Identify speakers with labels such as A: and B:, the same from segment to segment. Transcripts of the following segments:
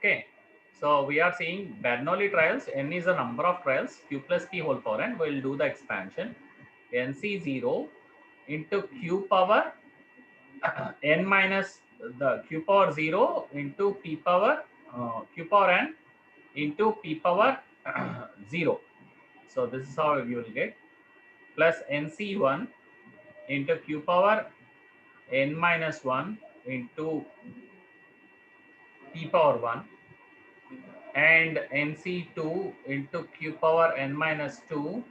A: Okay. So we are seeing Bernoulli trials. N is the number of trials. Q plus P whole power n. We'll do the expansion. NC0 into Q power n minus the Q power 0 into P power Q power n into P power 0. So this is how you will get, plus NC1 into Q power n minus 1 into P power 1, and NC2 into Q power n minus 2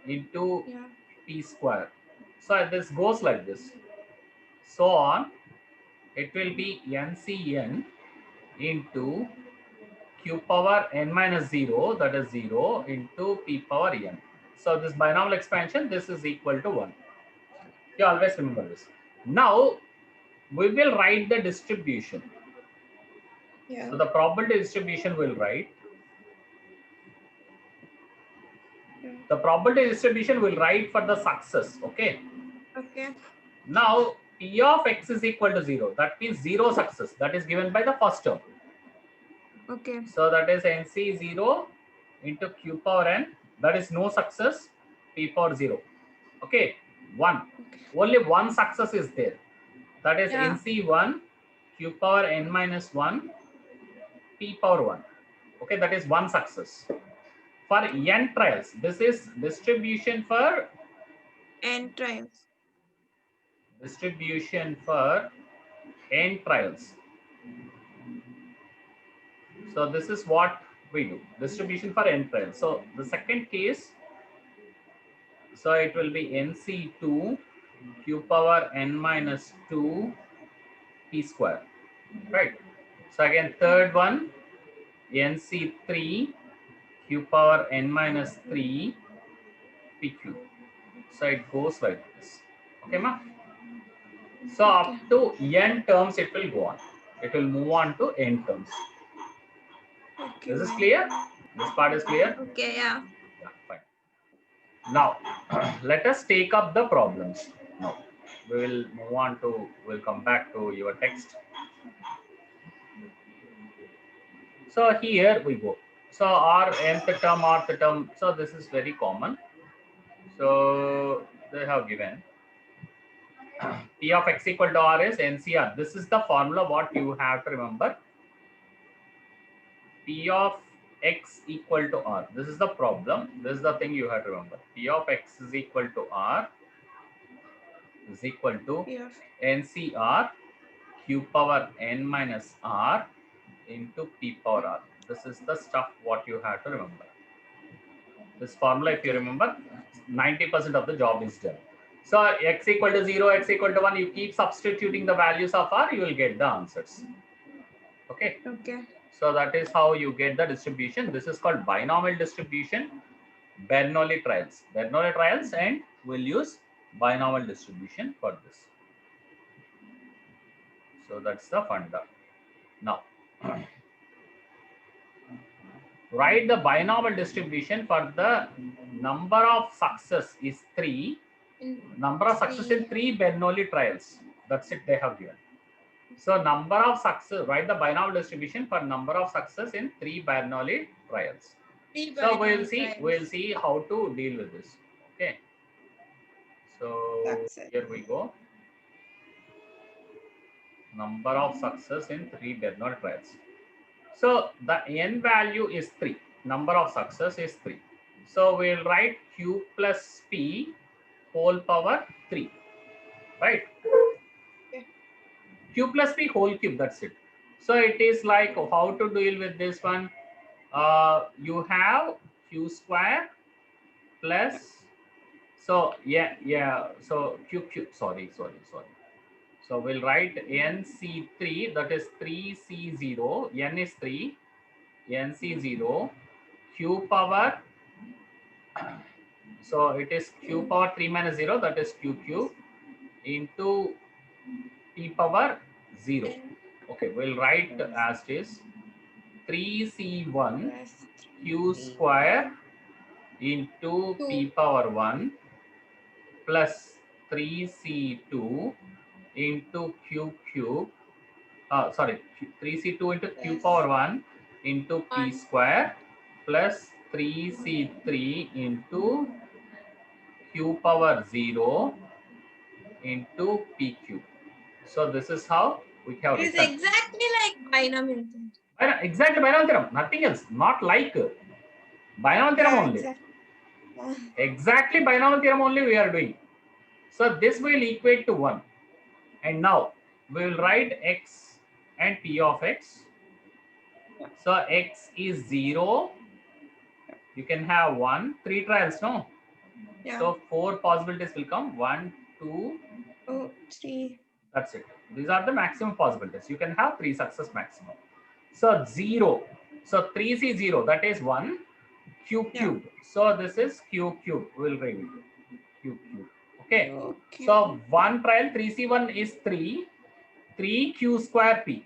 A: into
B: Yeah.
A: P square. So this goes like this. So on, it will be NCN into Q power n minus 0, that is 0, into P power n. So this binomial expansion, this is equal to 1. You always remember this. Now we will write the distribution.
B: Yeah.
A: So the probability distribution will write.
B: Yeah.
A: The probability distribution will write for the success. Okay.
B: Okay.
A: Now P of x is equal to 0. That means 0 success. That is given by the first term.
B: Okay.
A: So that is NC 0 into Q power n. That is no success. P power 0. Okay. 1.
B: Okay.
A: Only one success is there. That is
B: Yeah.
A: NC1 Q power n minus 1 P power 1. Okay. That is one success. For n trials, this is distribution for
B: N trials.
A: n trials. So this is what we do, distribution for n trials. So the second case, so it will be NC2 Q power n minus 2 P square, right? So again,
B: Yeah.
A: third one, NC3 Q power n minus 3 PQ. So it goes like this. Okay, ma? So
B: Okay.
A: up to n terms, it will go on. It will move on to n terms.
B: Okay,
A: This is
B: bye.
A: clear? This part is clear?
B: Okay, yeah.
A: Yeah, fine. Now, let us take up the problems. Now, we will move on to, we'll come back to your text. So here we go. So R nth term, rth term. So this is very common. So they have given P of x equal to R is NCR. This is the formula what you have to remember. P of x equal to R. This is the problem. This is the thing you have to remember. P of x is equal to R is equal to
B: Yeah.
A: NCR Q power n minus R into P power R. This is the stuff what you have to remember. This formula, if you
B: Okay.
A: remember, 90% of the job is done. So x equal to 0, x equal to 1, you keep substituting the values of R, you will get the answers. Okay.
B: Okay.
A: So that is how you get the distribution. This is called binomial distribution, Bernoulli trials. Bernoulli trials, and we'll use binomial distribution for this. So that's the funda. Now, write the binomial distribution for the number of success is 3.
B: In
A: Number of success in
B: three.
A: 3 Bernoulli trials. That's it, they have given. So number of success, write the binomial distribution for number of success in 3 Bernoulli trials.
B: Three
A: So
B: binomial
A: we'll
B: trials.
A: see how to deal with this. Okay. So
B: Success.
A: here we go. Number of success in 3 Bernoulli trials. So the n value is 3. Number of success is 3. So we'll write Q plus P whole power 3. Right?
B: Okay.
A: Q plus P whole cube, that's it. So it is like how to deal with this one. You have Q square plus, so so sorry. So we'll write NC3, that is 3C0, N is 3, NC0, Q power, so it is Q
B: Mm.
A: power 3 minus 0, that is QQ, into P power 0.
B: N
A: Okay, we'll write
B: plus
A: as it is 3C1
B: plus
A: Q
B: three
A: square into
B: two.
A: P power 1 plus 3C2 into Q cube sorry, 3c2 into q
B: Yes.
A: power 1 into p
B: 1.
A: square plus 3c3 into q power 0 into p cube. So this is how we have
B: It is
A: written.
B: exactly like binomial theorem.
A: Exactly binomial theorem, nothing else, not like binomial theorem
B: Yeah,
A: only.
B: exactly. Yeah.
A: Exactly binomial theorem only we are doing. So this will equate to 1. And now we will write x and p of x. So x is 0. You can have 1, 3 trials, no?
B: Yeah.
A: So 4 possibilities will come. 1, 2,
B: 2, 3.
A: that's it. These are the maximum possibilities. You can have 3 success maximum. So 0. So 3c 0, that is 1. Q
B: Yeah.
A: cube. So this is q cube. We'll write it. Q cube. Okay.
B: Okay.
A: So 1 trial 3c1 is 3. 3q square p.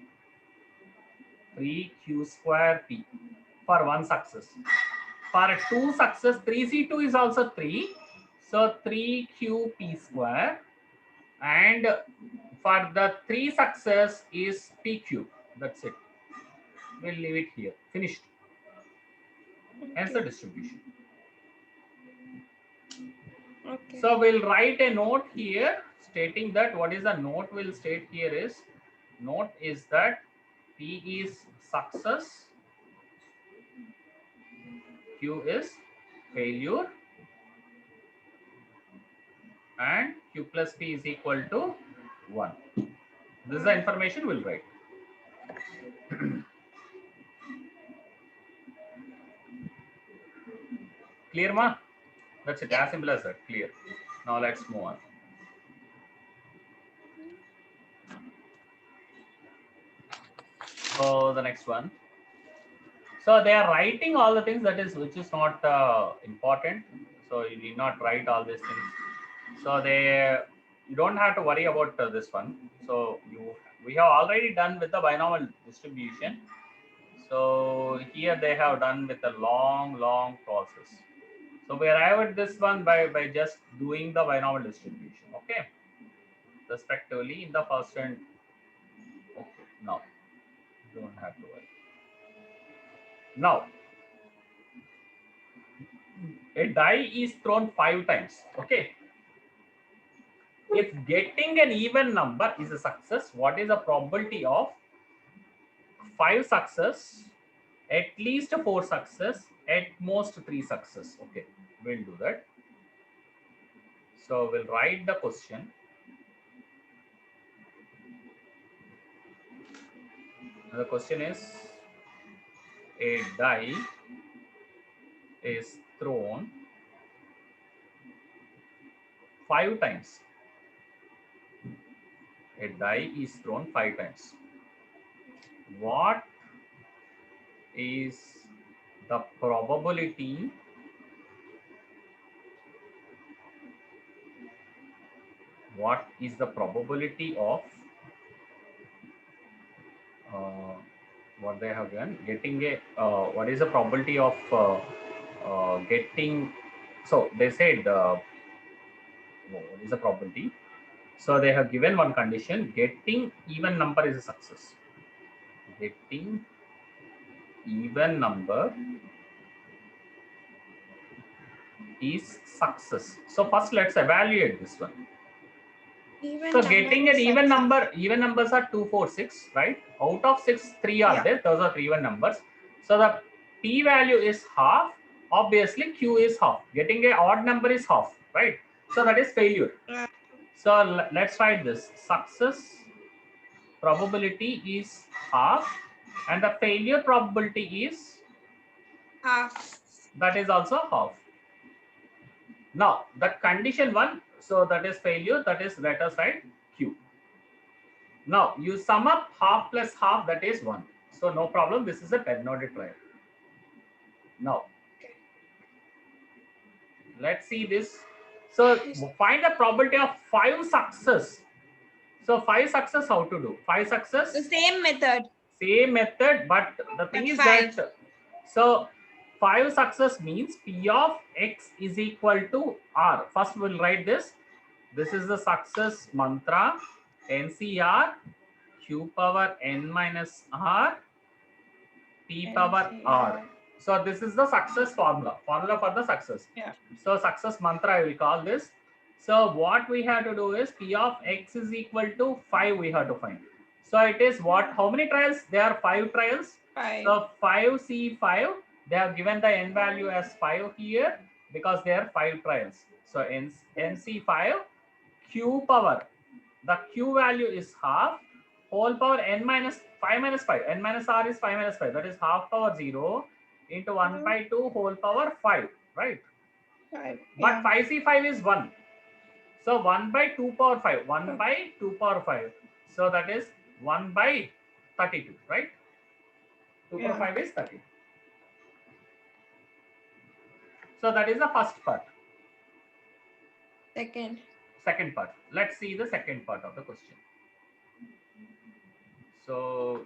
A: 3q square p for 1 success. For 2 success, 3c2 is also 3. So 3qp square. And for the 3 success is p cube. That's it. We'll leave it here. Finished. Hence the
B: Okay.
A: distribution.
B: Okay.
A: So we'll write a note here stating that what is the note we'll state here is note is that P is success, Q is failure, and Q plus P is equal to 1. This is the information we'll write. Clear, ma? That's it.
B: Yeah.
A: As simple as that. Clear. Now let's move on. So the next one. So they are writing all the things that is which is not important. So you need not write all these things. So you don't have to worry about this one. So we have already done with the binomial distribution. So here they have done with a long process. So we arrive at this one by just doing the binomial distribution. Okay, respectively in the first and okay. Now don't have to worry. Now a die is thrown 5 times. Okay. If getting an even number is a success, what is the probability of 5 success, at least 4 success, at most 3 success? Okay, we'll do that. So we'll write the question. The question is a die is thrown 5 times. A die is thrown 5 times. What is the probability of what they have done getting a what is the probability of getting, so they said what is the probability, so they have given one condition, getting even number is a success, getting even number is success. So first let's evaluate this one.
B: Even
A: So
B: number
A: getting an
B: is
A: even
B: success.
A: number, even numbers are 2, 4, 6, right? Out of 6, 3 are
B: Yeah.
A: there. Those are even numbers. So the p value is half. Obviously, q is half. Getting a odd number is half, right? So that is failure.
B: Yeah.
A: So let's write this. Success probability is half, and the failure probability is
B: Half.
A: that is also half. Now the condition one, so that is failure. That is, let us write q. Now you sum up half plus half, that is 1. So no problem. This is a Bernoulli trial. Now let's see this. So find the probability of 5 success. So 5 success, how to do? 5 success.
B: The same method.
A: Same method, but the thing
B: But
A: is
B: 5.
A: that so 5 success means P of x is equal to R. First we'll write this. This is the success mantra, NCR. q power n minus r p power r. So this is the success formula for the success.
B: Yeah.
A: So success mantra I will call this. So what we have to do is p of x is equal to 5 we have to find. So it is what, how many trials? There are 5 trials.
B: 5.
A: So 5C5, they have given the n value as 5 here because there are 5 trials. So NC5 q power, the q value is half, whole power n minus 5 minus 5, n minus r is 5 minus 5, that is half power 0 into 1 by 2 whole power 5, right?
B: 5.
A: But
B: Yeah.
A: 5C5 is 1. So 1 by 2 power 5, 1 by 2 power 5. So that is 1 by 32, right? 2 power 5 is 30. So that is the first part. Second part. Let's see the second part of the question. So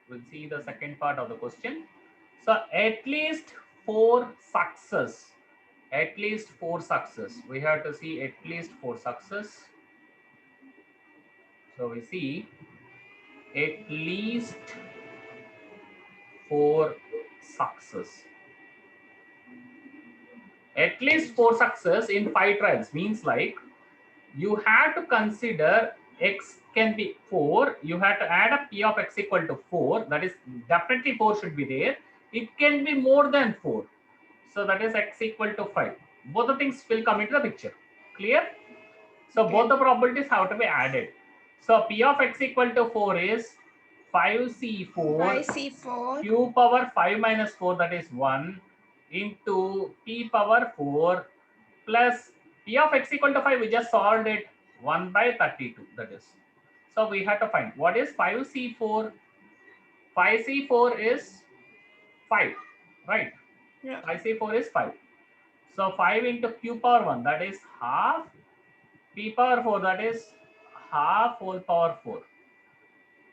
A: we'll see the second part of the question. So at least 4 success. At least 4 success. We have to see at least 4 success. So we see at least 4 success. At least 4 success in 5 trials means like you have to consider x can be 4. You have to add a p of x equal to 4. That is definitely 4 should be there. It can be more than 4. So that is x equal to 5. Both the things will come into the picture. Clear? So both the probabilities have to be added. So p of x equal to 4 is 5c4 q power 5 minus 4, that is 1, into p power 4 plus p of x equal to 5, we just solved it, 1 by 32, that is. So we have to find what is 5c4. 5c4 is 5, right?
B: Yeah.
A: 5c4 is 5. So 5 into q power 1, that is half, p power 4, that is half whole power 4,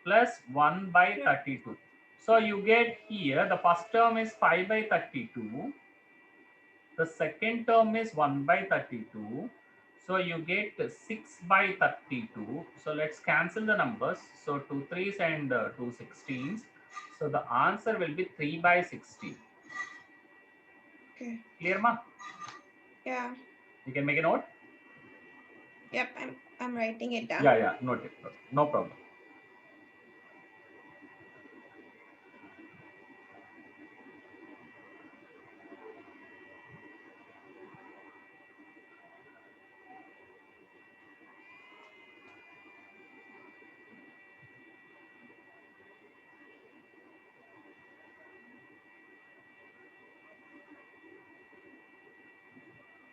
A: plus 1 by 32. So you get here, the first term is 5 by 32. The second term is 1 by 32. So you get 6 by 32. So let's cancel the numbers. So 2 3s and 2 16s. So the answer will be 3 by 16.
B: Okay.
A: Clear, ma?
B: Yeah.
A: You can make a note?
B: Yep, I'm writing it down.
A: Yeah, note it. No problem.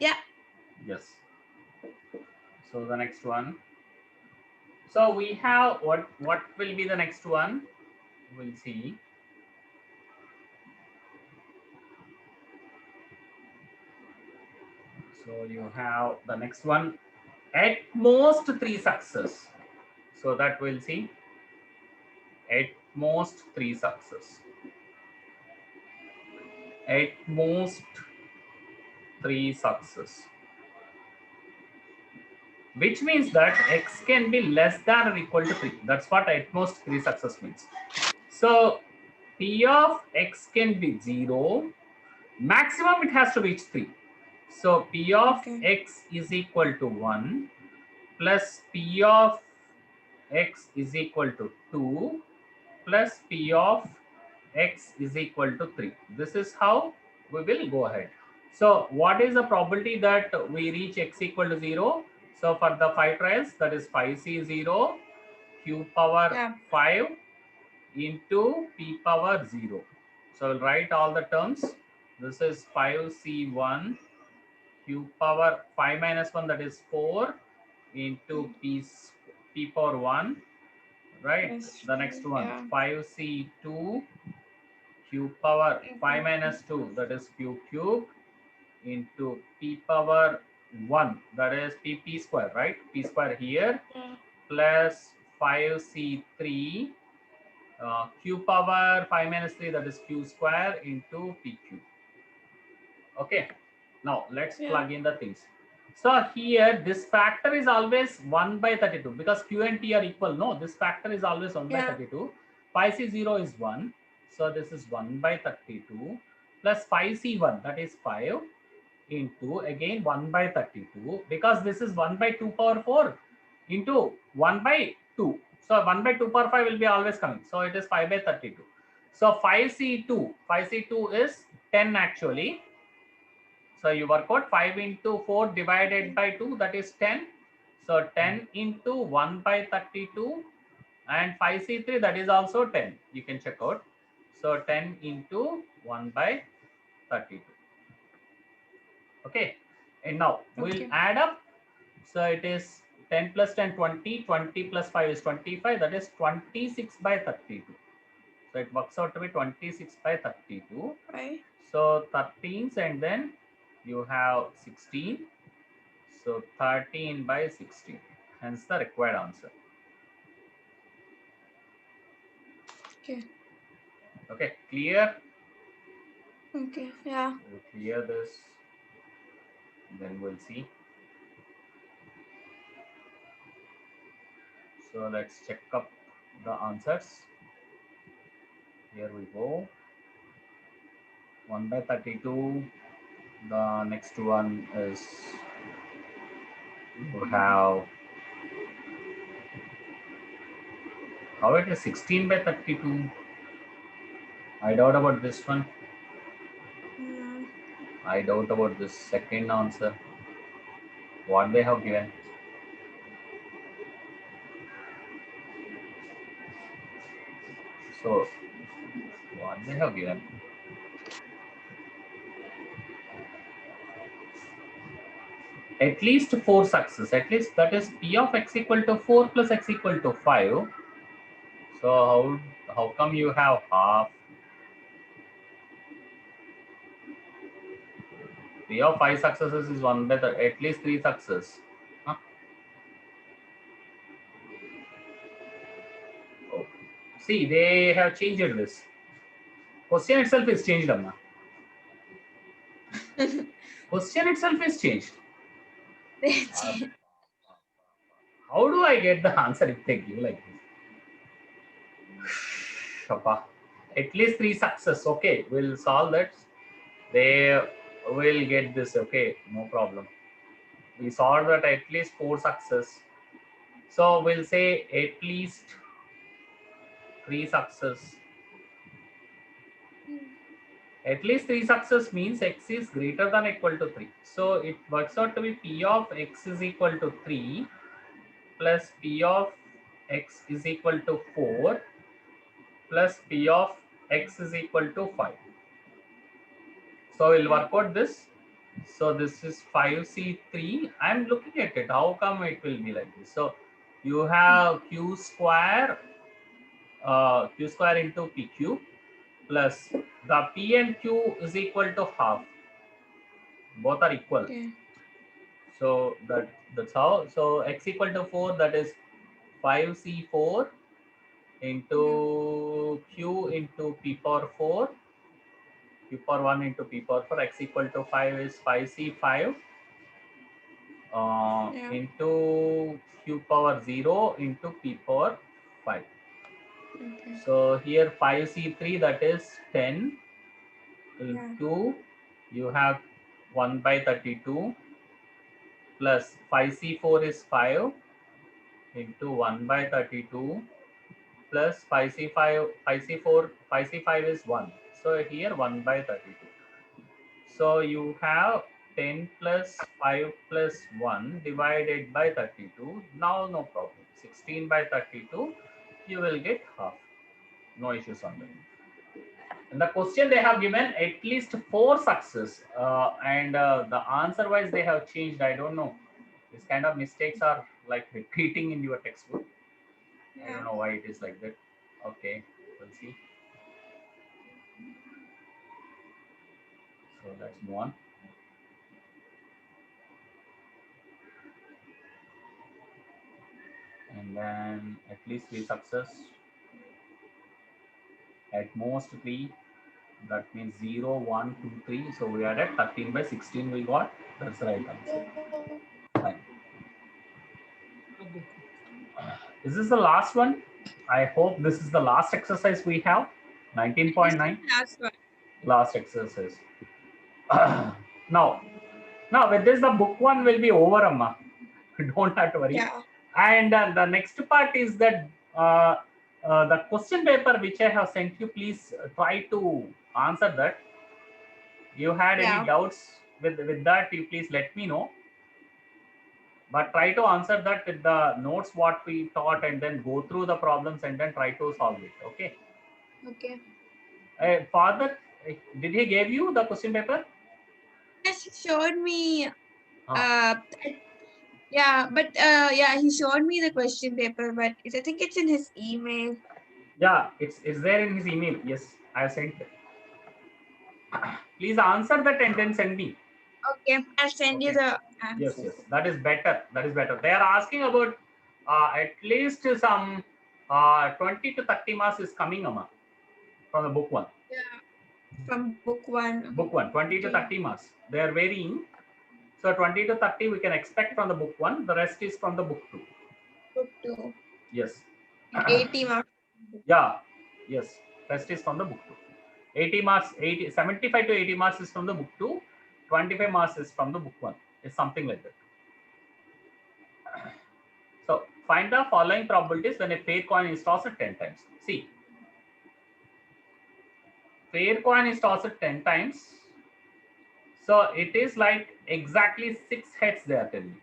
B: Yeah.
A: Yes. So the next one. So we have what will be the next one? We'll see. So you have the next one, at most 3 success. So that we'll see. At most 3 success. At most 3 success. Which means that x can be less than or equal to 3. That's what at most 3 success means. So p of x can be 0. Maximum it has to reach 3. So p of x is equal to 1 plus p of x is equal to 2 plus p of x is equal to 3. This is how we will go ahead. So what is the probability that we reach x equal to 0? So for the 5 trials, that is 5c0 q power 5 into p power 0. So I'll write all the terms. This is 5c1 q power 5 minus 1, that is 4, into p power 1, right?
B: Yes.
A: The next one, 5c2 q power 5 minus 2, that is q cube, into p power 1, that is p square, right? P square here, plus 5c3 q power 5 minus 3, that is q square, into p cube. Okay, now let's plug in the things. So here this factor is always 1 by 32 because Q and T are equal. No, this factor is always 1 by
B: Yeah.
A: 32. Phi C0 is 1. So this is 1 by 32 plus phi C1, that is 5, into again 1 by 32 because this is 1 by 2 power 4 into 1 by 2. So 1 by 2 power 5 will be always coming. So it is 5 by 32. So phi C2 is 10 actually. So you work out 5 into 4 divided by 2, that is 10. So 10 into 1 by 32 and 5C3, that is also 10. You can check out. So 10 into 1 by 32. Okay. And now we'll add up. So it is 10 plus 10, 20. 20 plus 5 is 25. That is 26 by 32. So it works out to be 26 by 32.
B: Right.
A: So 13s and then you have 16. So 13 by 16. Hence the required answer.
B: Okay.
A: Okay, clear?
B: Okay. Yeah.
A: We'll clear this. Then we'll see. So let's check up the answers. Here we go. 1 by 32. The next one is you have, how it is 16 by 32. I doubt about this one. I doubt about this second answer. What they have given. So what they have given. At least 4 success, at least that is P of x equal to 4 plus x equal to 5. So how come you have half? P of 5 successes is 1 by at least 3 success. Huh? Oh. See, they have changed this. Question itself is changed, Amma. Question itself is changed. How do I get the answer if they give like this? At least 3 success. Okay, we'll solve that. They will get this. Okay, no problem. We saw that at least 4 success. So we'll say at least 3 success. At least 3 success means x is greater than or equal to 3. So it works out to be P of x is equal to 3 plus P of x is equal to 4 plus P of x is equal to 5. So we'll work out this. So this is 5C3. I'm looking at it. How come it will be like this? So you have q square into PQ plus the P and Q is equal to half. Both are equal.
B: Okay.
A: So that's how. So x equal to 4, that is 5C4 into Q into P power 4. Q power 1 into P power 4. X equal to 5 is 5C5 into Q power 0 into P power 5.
B: Okay.
A: So here 5C3, that is 10 into you have 1 by 32 plus 5C4 is 5 into 1 by 32 plus 5C5, 5C4, 5C5 is 1. So here 1 by 32. So you have 10 plus 5 plus 1 divided by 32. Now no problem. 16 by 32, you will get half. No issues on that. In the question they have given at least 4 success and the answer wise they have changed. I don't know. This kind of mistakes are like repeating in your textbook. I don't know why it is like that. Okay, we'll see. So let's move on. And then at least 3 success. At most 3. That means 0, 1, 2, 3. So we added 13 by 16 we got. That's the right answer. Fine. Is this the last one? I hope this is the last exercise we have. 19.9.
B: Last one.
A: Last exercise. now, with this, the book one will be over, Amma. Don't have to worry.
B: Yeah.
A: And the next part is that the question paper which I have sent you, please try to answer that. You had any doubts with that, you please let me know. But try to answer that with the notes what we taught and then go through the problems and then try to solve it. Okay.
B: Okay.
A: Father, did he give you the question paper?
B: Yes, he showed me. Yeah, but yeah, he showed me the question paper, but I think it's in his email.
A: Yeah, it's there in his email. Yes, I have sent it. Please answer that and then send me.
B: Okay, I'll send you the answer.
A: Yes, that is better. That is better. They are asking about at least some 20 to 30 marks is coming, Amma, from the book one.
B: Yeah, from book one.
A: Book one, 20 to 30 marks. They are varying. So 20 to 30 we can expect from the book one. The rest is from the book two.
B: Book two.
A: Yes.
B: 80 marks.
A: Yeah. Yes. Rest is from the book two. 80 marks, 75 to 80 marks is from the book two. 25 marks is from the book one. It's something like that. So find the following probabilities when a fair coin is tossed 10 times. See, fair coin is tossed 10 times. So it is like exactly 6 heads they are telling.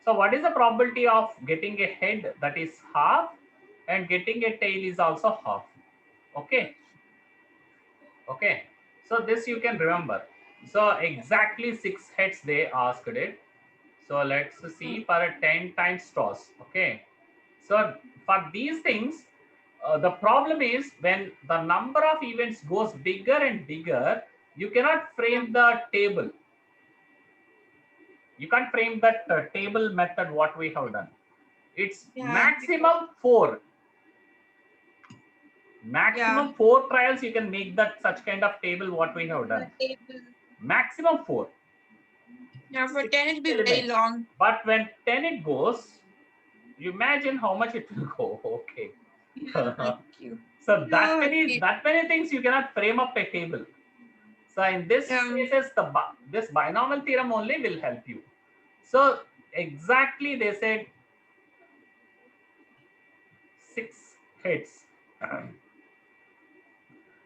A: So what is the probability of getting a head? That is half, and getting a tail is also half. Okay. Okay. So this you can remember. So exactly 6 heads they asked it. So let's see for a 10 times toss. Okay. So for these things, the problem is when the number of events goes bigger and bigger, you cannot frame the table. You can't frame that table method what we have done. It's maximum 4. Maximum 4 trials you can make that such kind of table what we have done. Maximum 4.
B: Yeah, for 10 it will be very long.
A: But when 10 it goes, you imagine how much it will go. Okay. So that many things you cannot frame up a table. So in this cases, this binomial theorem only will help you. So exactly they said 6 heads.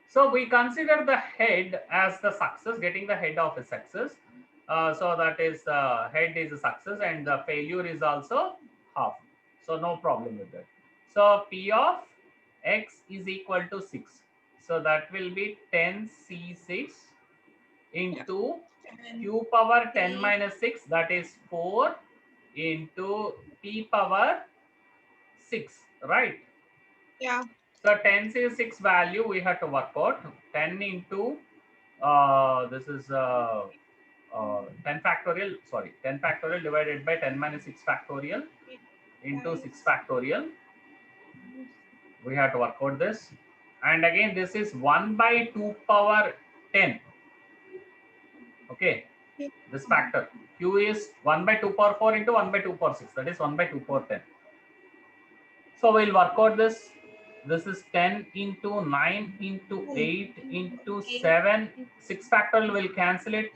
A: So we consider the head as the success, getting the head of a success. So that is head is a success and the failure is also half. So no problem with that. So P of X is equal to 6. So that will be 10C6 into Q power 10 minus 6, that is 4 into P power 6, right?
B: Yeah.
A: So 10C6 value we have to work out. 10 into this is 10 factorial, sorry, 10 factorial divided by 10 minus 6 factorial into 6 factorial. We have to work out this. And again, this is 1 by 2 power 10. Okay, this factor. Q is 1 by 2 power 4 into 1 by 2 power 6. That is 1 by 2 power 10. So we'll work out this. This is 10 into 9 into 8 into 7. 6 factorial will cancel it.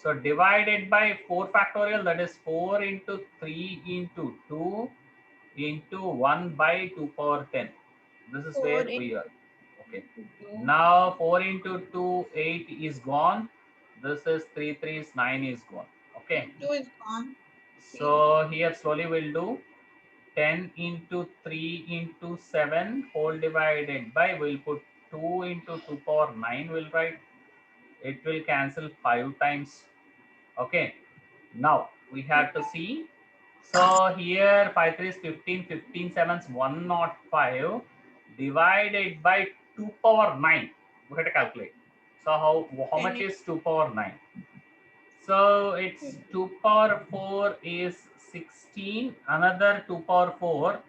A: So divided by 4 factorial, that is 4 into 3 into 2 into 1 by 2 power 10. This is where we are. Okay. Now 4 into 2, 8 is gone. This is 3, 3 is 9 is gone. Okay.
B: 2 is gone.
A: So here slowly we'll do 10 into 3 into 7 whole divided by, we'll put 2 into 2 power 9 will write. It will cancel 5 times. Okay. Now we have to see. So here 5 3 is 15, 15 7 is 105 divided by 2 power 9. We have to calculate. So how much is 2 power 9? So it's 2 power 4 is 16. Another 2 power 4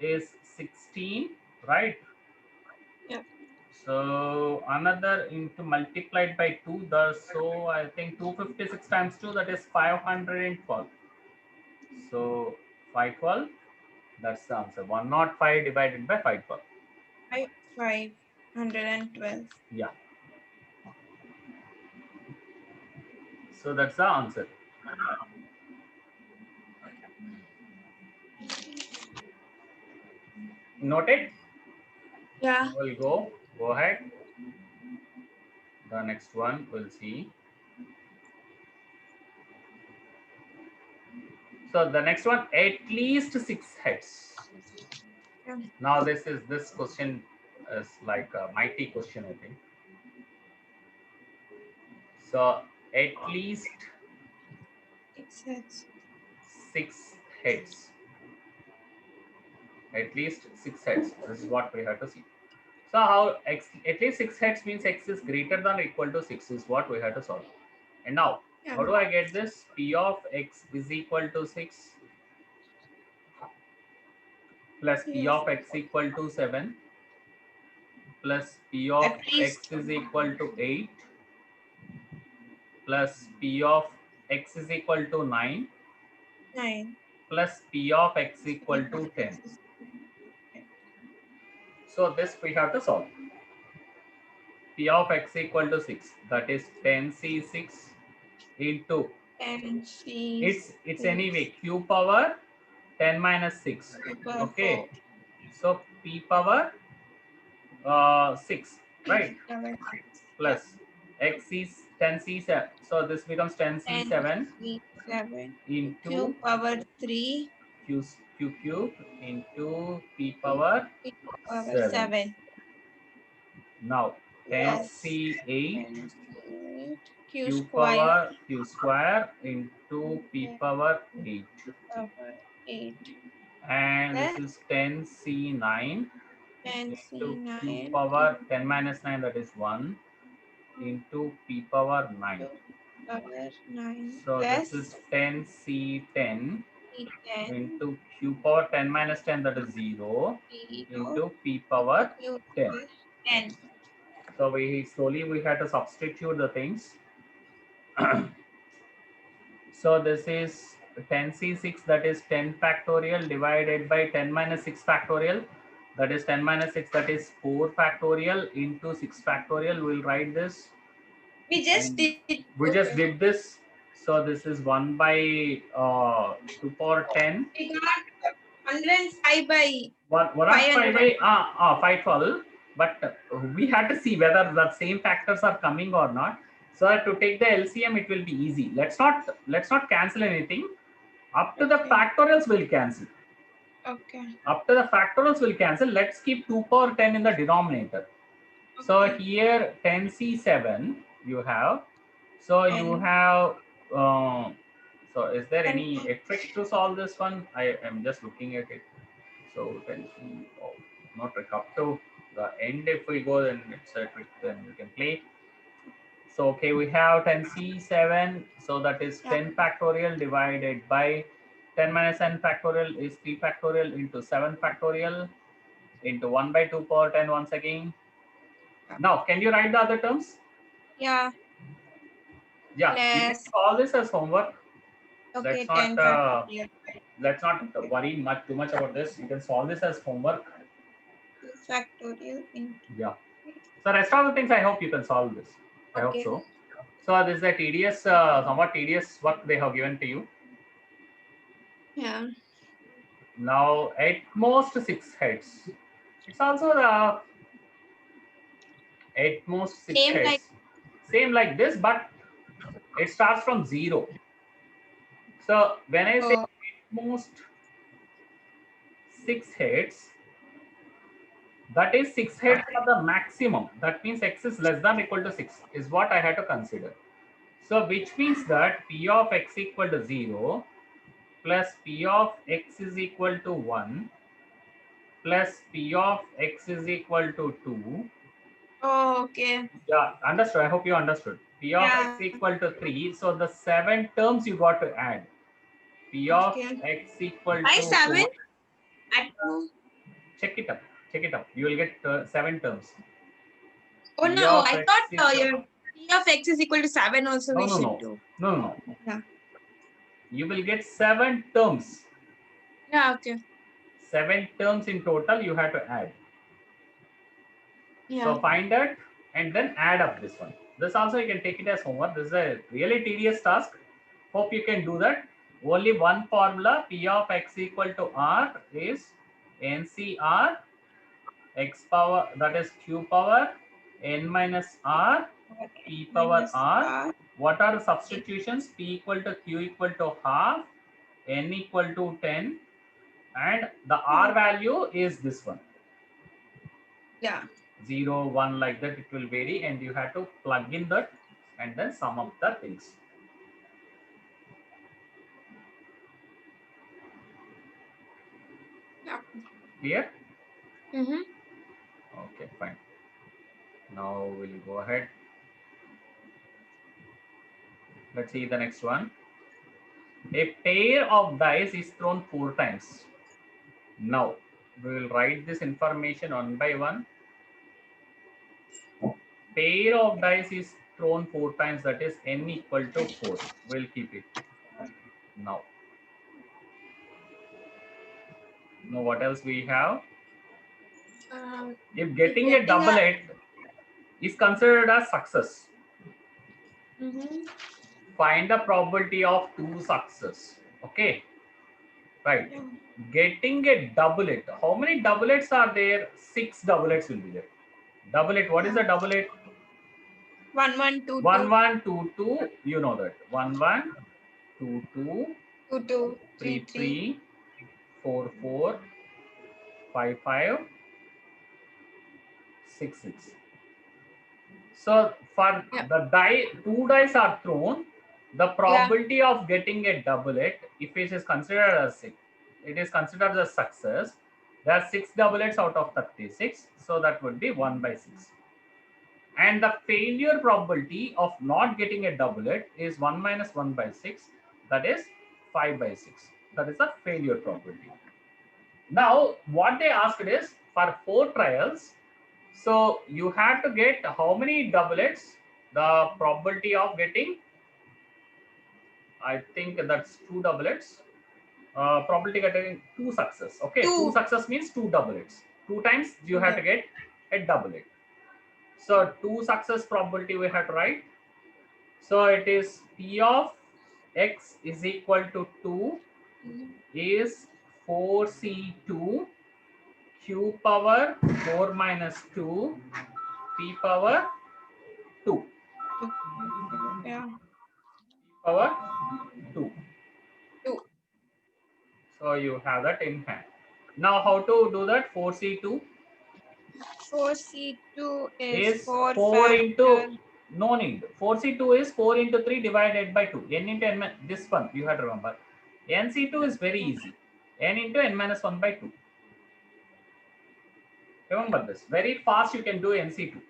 A: is 16, right?
B: Yeah.
A: So another into multiplied by 2, so I think 256 times 2, that is 512. So 512, that's the answer. 105 divided by 512.
B: 512.
A: Yeah. So that's the answer. Note it.
B: Yeah.
A: We'll go ahead. The next one we'll see. So the next one, at least 6 heads.
B: Yeah.
A: Now this question is like a mighty question, I think. So at least
B: 6 heads.
A: 6 heads. At least 6 heads. This is what we have to see. So how x at least 6 heads means x is greater than or equal to 6 is what we have to solve. And now,
B: Yeah.
A: how do I get this? P of x is equal to 6 plus P
B: Yeah.
A: of x equal to 7 plus P of
B: At least
A: x is equal to 8 plus P of x is equal to 9
B: 9.
A: plus P of x equal to 10. So this we have to solve. P of x equal to 6, that is 10c6 into,
B: And
A: it's anyway q power 10 minus 6.
B: Super
A: Okay, so p power 6, right?
B: Yeah.
A: Plus x is 10c7. So this becomes 10c7
B: 7.
A: into
B: Q power 3.
A: q cube into p power
B: Q power
A: 7.
B: 7.
A: Now
B: Plus
A: 10c8
B: Q
A: q
B: square
A: power q square into p power 8.
B: power 8.
A: And this
B: Plus
A: is 10c9 into q
B: 10c9
A: power 10 minus 9, that is 1 into p power 9.
B: Q power 9
A: So this
B: plus
A: is 10c10
B: C10
A: into q power 10 minus 10, that is 0
B: 0
A: into p power
B: Q
A: 10.
B: 10.
A: So we had to substitute the things. So this is 10c6, that is 10 factorial divided by 10 minus 6 factorial, that is 10 minus 6, that is 4 factorial into 6 factorial. We'll write this
B: We just
A: and
B: did.
A: we just
B: Okay.
A: did this. So this is 1 by 2 power 10.
B: We got 105 by
A: 105 by 512, but we had to see whether the same factors are coming or not. So to take the LCM, it will be easy. Let's not cancel anything. Up to the
B: Okay.
A: factorials will cancel.
B: Okay.
A: Up to the factorials will cancel. Let's keep 2 power 10 in the denominator. So
B: Okay.
A: here 10c7 you have. So you
B: And
A: have. So is there
B: and
A: any a trick to solve this one? I am just looking at it. So 10c, oh, not trick, up to the end. If we go, then it's a trick. Then we can play. So okay, we have 10c7. So that is 10 factorial divided by 10 minus n factorial is 3 factorial into 7 factorial into 1 by 2 power 10 once again. Now, can you write the other terms?
B: yeah,
A: Yeah, you can
B: plus
A: solve this as homework.
B: okay,
A: Let's not
B: 10 factorial.
A: worry too much about this. You can solve this as homework.
B: 2 factorial into
A: Yeah. So rest of the things, I hope you can solve this. I hope
B: okay.
A: so. So this is a tedious, somewhat tedious work they have given to you.
B: Yeah.
A: Now, at most 6 heads. It's also the at most 6
B: Same like
A: heads. Same like this, but it starts from 0. So when I say at most 6 heads, that is 6 heads are the maximum. That means x is less than or equal to 6 is what I had to consider. So which means that p of x equal to 0 plus p of x is equal to 1 plus p of x is equal to 2.
B: oh, okay.
A: Yeah, understood. I hope you understood. P of
B: Yeah.
A: x equal to 3. So the 7 terms you got to add. P of
B: Okay.
A: x equal
B: By
A: to
B: 7
A: 4.
B: at 2.
A: Check it up. Check it up. You will get 7 terms.
B: Oh
A: P
B: no,
A: of
B: I
A: x
B: thought
A: equal,
B: your P of x is equal to 7 also
A: no,
B: we
A: no,
B: should
A: no,
B: do.
A: no, no, no.
B: Yeah.
A: You will get 7 terms.
B: Yeah, okay.
A: 7 terms in total you have to add.
B: Yeah.
A: So find that and then add up this one. This also you can take it as homework. This is a really tedious task. Hope you can do that. Only one formula, P of x equal to R is NCR x power, that is q power n minus R P power
B: Minus
A: R.
B: R.
A: What are the substitutions? P equal to q equal to half, n equal to 10, and the R value is this one.
B: Yeah.
A: 0, 1, like that it will vary, and you have to plug in that and then sum up the things.
B: Yeah.
A: Clear?
B: Mm-hmm.
A: Okay, fine. Now we'll go ahead. Let's see the next one. A pair of dice is thrown 4 times. Now we will write this information one by one. Pair of dice is thrown 4 times, that is n equal to 4. We'll keep it. Now what else we have? If getting a doublet is considered as success, find the probability of 2 success. Okay, right.
B: Yeah.
A: Getting a doublet, how many doublets are there? 6 doublets will be there. Doublet, what is the doublet?
B: 1 1 2
A: 1 1 2 2, you know that. 1 1 2 2
B: 2 2
A: 3
B: 3 3.
A: 3 4 4 5 5 6 6. So for the die, 2 dice are thrown. The probability of getting a doublet, if it is considered as it is considered as success, there are 6 doublets out of 36, so that would be 1 by 6. And the failure probability of not getting a doublet is 1 minus 1 by 6, that is 5 by 6. That is the failure probability. Now what they asked is for 4 trials, so you have to get how many doublets? The probability of getting, I think that's 2 doublets. Probability getting 2 success. Okay, 2 success means 2 doublets. 2 times you have to get a doublet. So 2 success probability we have to write. So it is P of x is equal to 2 is 4C2 q power 4 minus 2 p power 2.
B: Yeah.
A: Power 2.
B: 2.
A: So you have that in hand. Now how to do that? 4C2
B: 4C2 is
A: is
B: 4
A: 4
B: factor.
A: into, no need. 4C2 is 4 into 3 divided by 2. N into n, this one you have to remember. NC2 is very easy. N into n minus 1 by 2. Remember this. Very fast you can do NC2.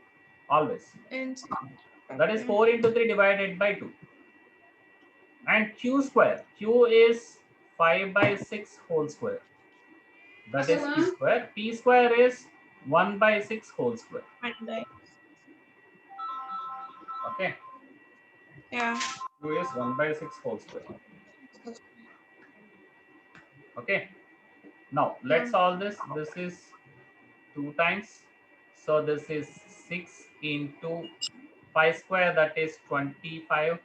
A: Always. That is 4 into 3 divided by 2. And q square. Q is 5 by 6 whole square. That is q square. P square is 1 by 6 whole square. Okay.
B: Yeah.
A: Q is 1 by 6 whole square. Okay. Now let's solve this. This is 2 times. So this is 6 into 5 square, that is 25,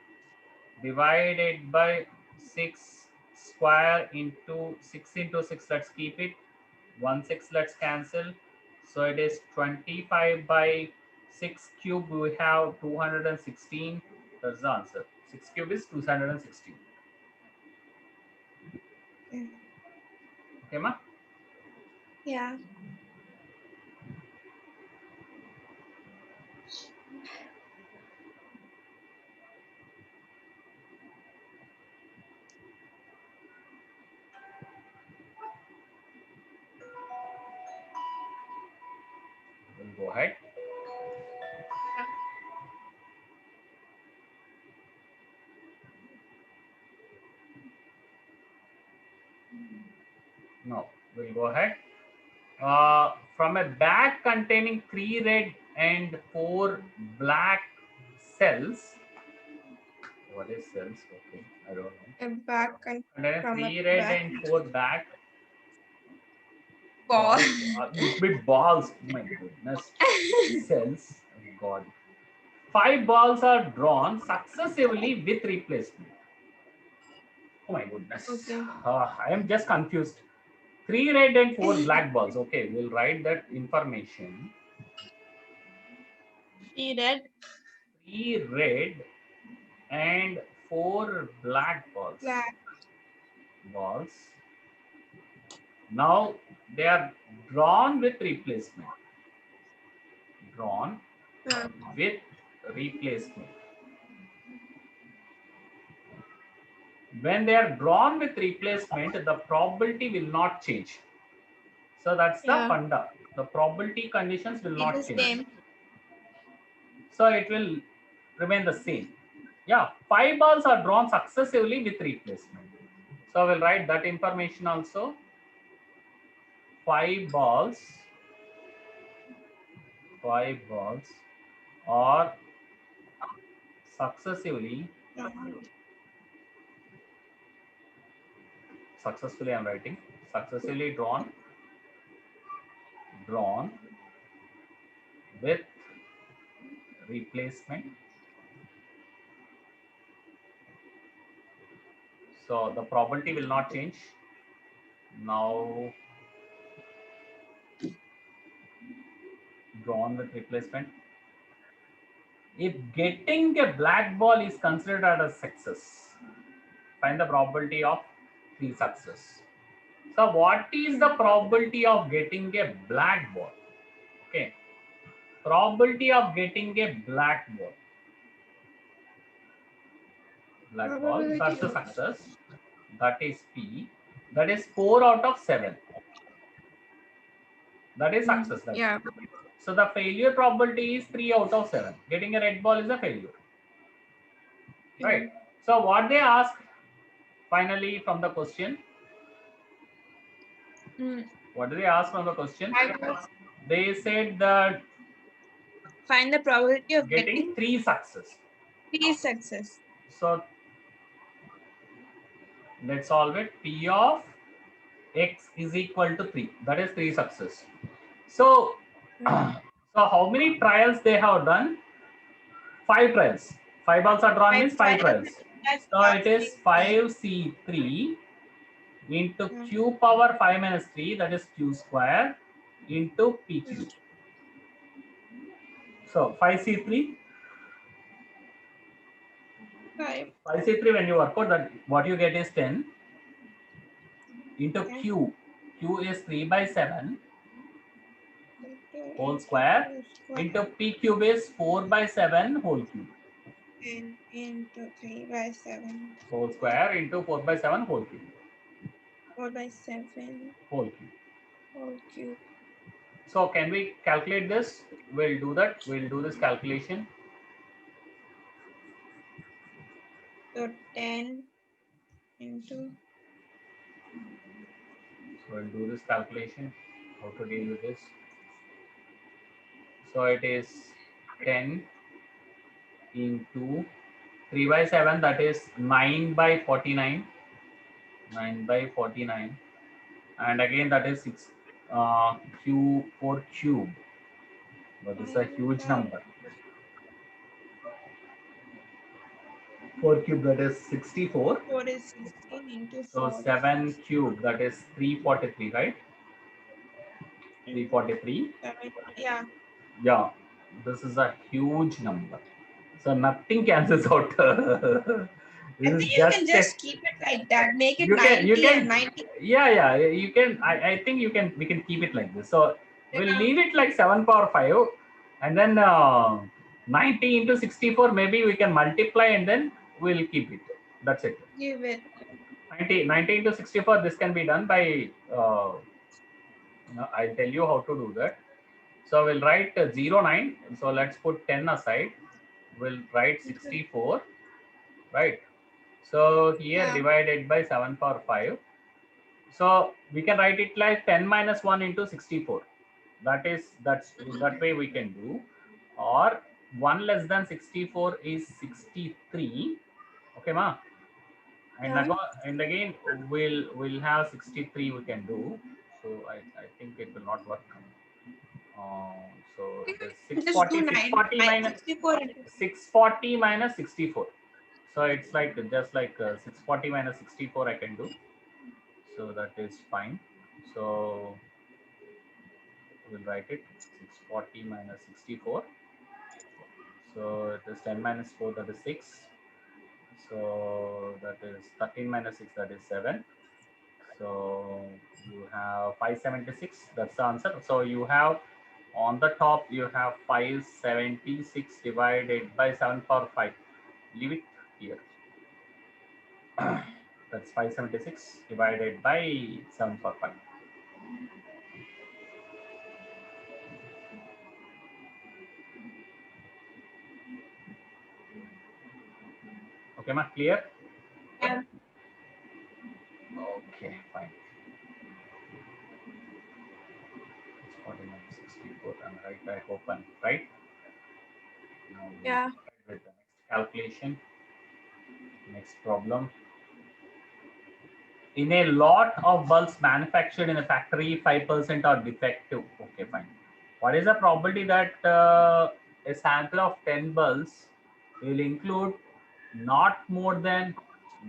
A: divided by 6 square into 6 into 6. Let's keep it. 1 6, let's cancel. So it is 25 by 6 cube. We have 216. That's the answer. 6 cube is 216. Okay, ma?
B: Yeah.
A: We'll go ahead. No, we'll go ahead. From a bag containing 3 red and 4 black cells. What is cells? Okay, I don't know.
B: A back and
A: And then
B: from a
A: 3 red
B: back
A: and 4 black
B: ball.
A: balls. With balls. Oh my goodness. Cells. Oh God. 5 balls are drawn successively with replacement. Oh my goodness.
B: Okay.
A: I am just confused. 3 red and 4 black balls. Okay, we'll write that information.
B: 3 red.
A: 3 red and 4 black balls.
B: Black.
A: Now they are drawn with replacement. Drawn with replacement. When they are drawn with replacement, the probability will not change. So that's the funda. The probability conditions will not change.
B: Same.
A: So it will remain the same. Yeah, 5 balls are drawn successively with replacement. So I will write that information also. 5 balls are successively I'm writing successively drawn with replacement. So the probability will not change. Now drawn with replacement. If getting a black ball is considered as a success, find the probability of 3 success. So what is the probability of getting a black ball? Okay. Probability of getting a black ball. That's a success. That is P. That is 4 out of 7. That is success.
B: Yeah.
A: So the failure probability is 3 out of 7. Getting a red ball is a failure. Right. So what they ask finally from the question? What do they ask from the question? They said that
B: find the probability of
A: getting 3 success.
B: 3 success.
A: So let's solve it. P of x is equal to 3. That is 3 success. So, so how many trials they have done? 5 trials. 5 balls are drawn means 5 trials. So it is 5C3 into q power 5 minus 3, that is q square, into PQ. So 5C3. 5C3 when you work out that, what you get is 10 into Q. Q is 3 by 7 whole square into P cube is 4 by 7 whole cube.
B: And into 3 by 7
A: whole square into 4 by 7 whole cube.
B: 4 by 7
A: whole cube.
B: Whole cube.
A: So can we calculate this? We'll do that. We'll do this calculation.
B: So 10 into.
A: So we'll do this calculation. How to deal with this? So it is 10 into 3 by 7, that is 9 by 49. 9 by 49. And again that is 6 Q 4 cube. But this is a huge number. 4 cube, that is 64.
B: 4 is 16 into
A: 4. So 7 cube, that is 343, right? 343.
B: Yeah.
A: Yeah, this is a huge number. So nothing cancels out.
B: I think you can just keep it like that. Make it 90 and 90.
A: Yeah, you can. I think you can. We can keep it like this. So we'll leave it like 7 power 5, and then 90 into 64. Maybe we can multiply and then we'll keep it. That's it.
B: Give it.
A: 90 into 64. This can be done by. I'll tell you how to do that. So we'll write 09. So let's put 10 aside. We'll write 64. Right. So here divided by 7 power 5. So we can write it like 10 minus 1 into 64. That way we can do. or 1 less than 64 is 63. Okay, ma. And again we'll have 63 we can do. So I think it will not work. So it is
B: Just do
A: 640 minus
B: 64.
A: 640 minus 64. So it's like just like 640 minus 64 I can do. So that is fine. So we'll write it 640 minus 64. So it is 10 minus 4, that is 6. So that is 13 minus 6, that is 7. So you have 576, that's the answer. So you have on the top, you have 576 divided by 7 power 5. Leave it here. That's 576 divided by 7 power 5. Okay, ma, clear?
B: Yeah.
A: Okay, fine. 49, 64, and right, I open, right? Now we
B: Yeah.
A: with the next calculation, next problem. In a lot of bulbs manufactured in a factory, 5% are defective. Okay, fine. What is the probability that a sample of 10 bulbs will include not more than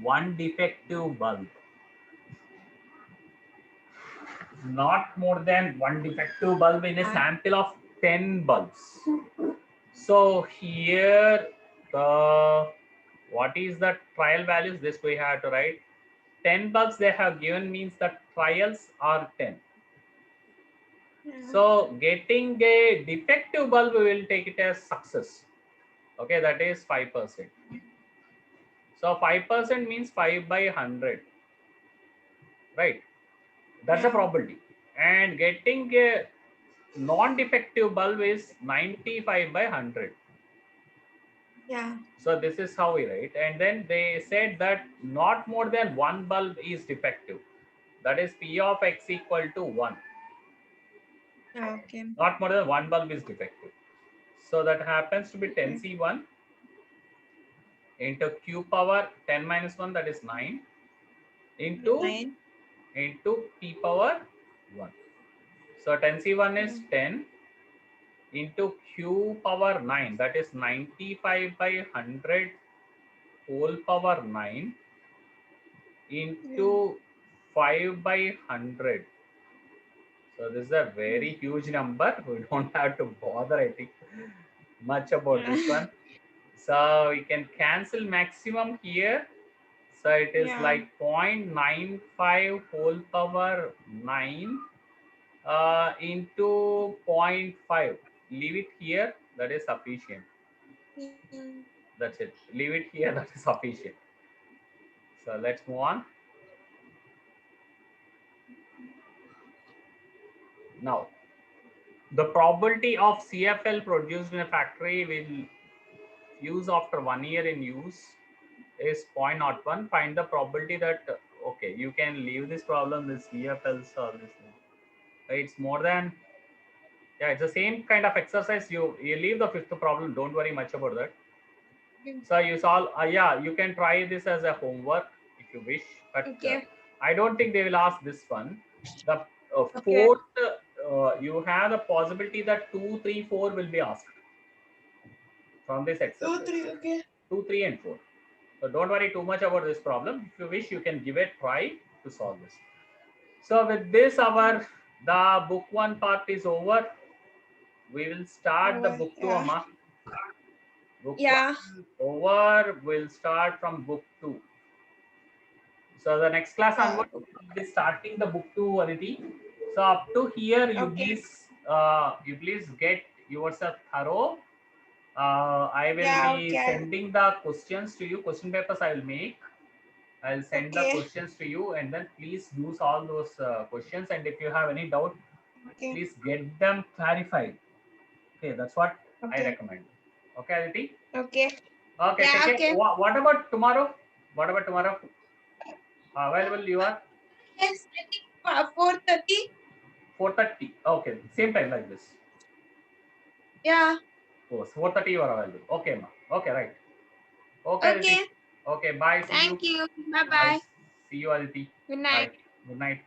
A: one defective bulb? Not more than one defective bulb in a sample of 10 bulbs. So here, what is the trial values? This we have to write. 10 bulbs they have given means the trials are 10. So getting a defective bulb, we will take it as success. Okay, that is 5%. So 5% means 5 by 100, right? That's a probability. And getting a non-defective bulb is 95 by 100.
B: Yeah.
A: So this is how we write. And then they said that not more than one bulb is defective. That is P of X equal to 1.
B: Okay.
A: Not more than one bulb is defective. So that happens to be 10C1 into Q power 10 minus 1, that is 9, into
B: 9.
A: Into P power 1. So 10C1 is 10 into Q power 9, that is 95 by 100 whole power 9 into 5 by 100. So this is a very huge number. We don't have to bother, I think, much about this one. So we can cancel maximum here. So it is like 0.95 whole power 9 into 0.5. Leave it here. That is sufficient. That's it. Leave it here. That is sufficient. So let's move on. Now, the probability of CFL produced in a factory will use after 1 year in use is 0.01. Find the probability that, okay, you can leave this problem, this CFLs or this thing. It's more than, yeah, it's the same kind of exercise. You leave the fifth problem. Don't worry much about that. So you solve, yeah, you can try this as a homework if you wish, but I don't think they will ask this one. The fourth, you have the possibility that 2, 3, 4 will be asked from this exercise.
B: 2, 3, okay.
A: 2, 3, and 4. So don't worry too much about this problem. If you wish, you can give it a try to solve this. So with this, the book 1 part is over. We will start the book 2, Amma. Book 1 over. We'll start from book 2. So the next class onward, we'll be starting the book 2 already. So up to here, you please get yourself thorough. I will be sending the questions to you. Question papers I will make. I'll send the questions to you, and then please use all those questions. And if you have any doubt, please get them clarified. Okay, that's what I recommend. Okay, Aditi?
B: Okay.
A: Okay, okay. What about tomorrow? What about tomorrow? Available you are?
B: Yes, I think 4:30.
A: 4:30. Okay, same time like this.
B: Yeah.
A: course. 4:30 you are available. Okay, ma. Okay, right. Okay,
B: Okay.
A: Aditi. Okay, bye. See you.
B: Thank you. Bye
A: Bye.
B: bye.
A: See you, Aditi.
B: Good
A: Bye.
B: night.
A: Good night.